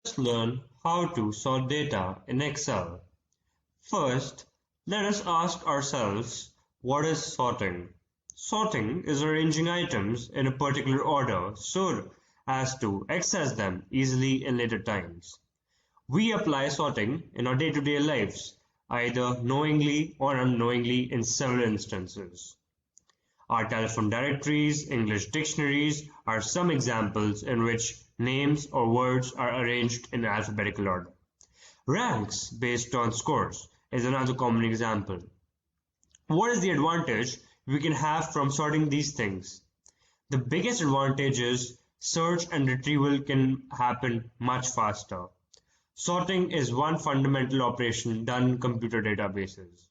Let's learn how to sort data in Excel. First, let us ask ourselves, what is sorting? Sorting is arranging items in a particular order so as to access them easily in later times. We apply sorting in our day-to-day lives, either knowingly or unknowingly in several instances. Our telephone directories, English dictionaries are some examples in which names or words are arranged in alphabetical order. Ranks based on scores is another common example. What is the advantage we can have from sorting these things? The biggest advantage is search and retrieval can happen much faster. Sorting is one fundamental operation done in computer databases.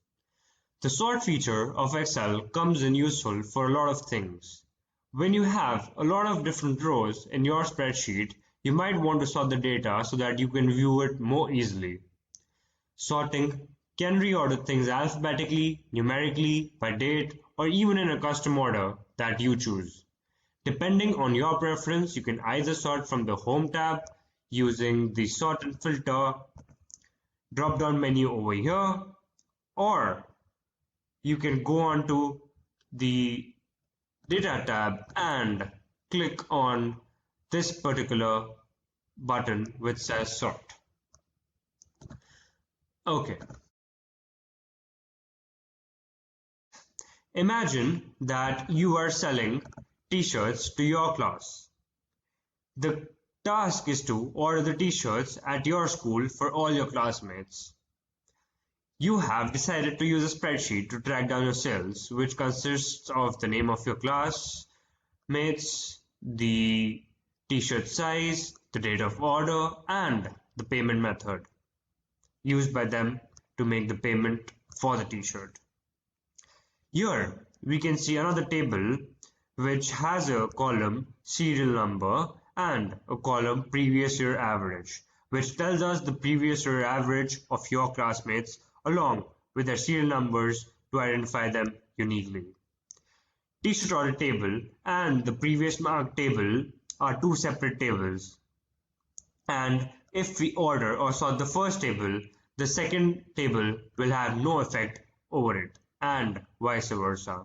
The sort feature of Excel comes in useful for a lot of things. When you have a lot of different rows in your spreadsheet, you might want to sort the data so that you can view it more easily. Sorting can reorder things alphabetically, numerically, by date, or even in a custom order that you choose. Depending on your preference, you can either sort from the Home tab using the Sort and Filter drop-down menu over here, or you can go on to the Data tab and click on this particular button which says Sort. Okay. Imagine that you are selling t-shirts to your class. The task is to order the t-shirts at your school for all your classmates. You have decided to use a spreadsheet to track down your sales, which consists of the name of your classmates, the t-shirt size, the date of order, and the payment method used by them to make the payment for the t-shirt. Here we can see another table which has a column serial number and a column previous year average, which tells us the previous year average of your classmates along with their serial numbers to identify them uniquely. T-shirt order table and the previous mark table are two separate tables, and if we order or sort the first table, the second table will have no effect over it, and vice versa.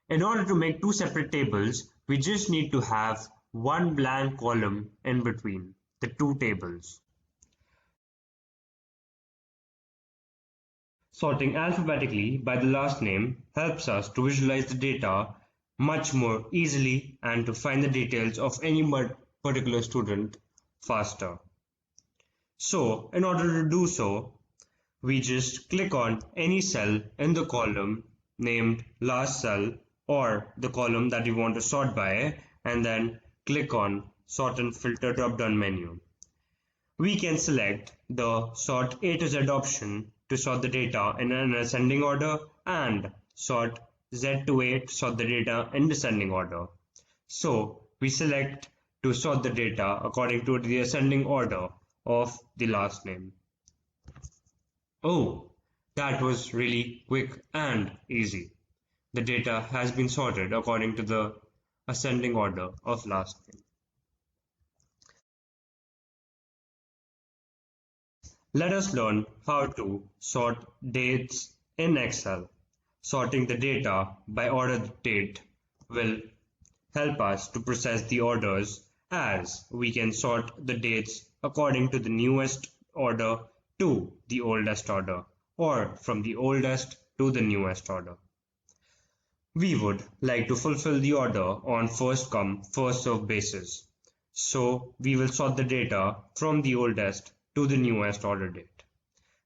In order to make two separate tables, we just need to have one blank column in between the two tables. Sorting alphabetically by the last name helps us to visualize the data much more easily and to find the details of any particular student faster. So, in order to do so, we just click on any cell in the column named last cell or the column that we want to sort by, and then click on Sort and Filter drop-down menu. We can select the Sort A to Z option to sort the data in an ascending order and Sort Z to A to sort the data in descending order. So we select to sort the data according to the ascending order of the last name. Oh, that was really quick and easy. The data has been sorted according to the ascending order of last name. Let us learn how to sort dates in Excel. Sorting the data by order date will help us to process the orders, as we can sort the dates according to the newest order to the oldest order, or from the oldest to the newest order. We would like to fulfill the order on first come, first served basis. So we will sort the data from the oldest to the newest order date.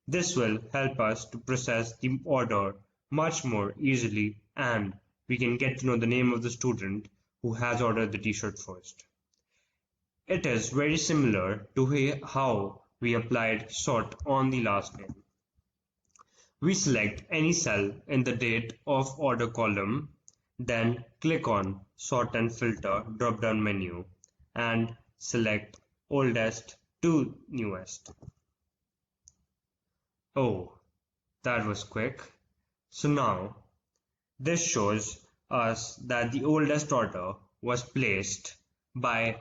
This will help us to process the order much more easily, and we can get to know the name of the student who has ordered the t-shirt first. It is very similar to how we applied sort on the last name. We select any cell in the date of order column, then click on Sort and Filter drop-down menu and select oldest to newest. Oh, that was quick. So now this shows us that the oldest order was placed by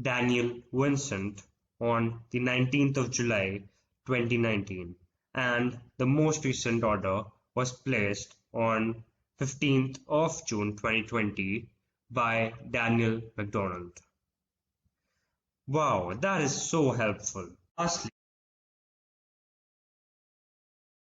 Daniel Vincent on the 19th of July 2019, and the most recent order was placed on 15th of June 2020 by Daniel McDonald. Wow, that is so helpful. Lastly,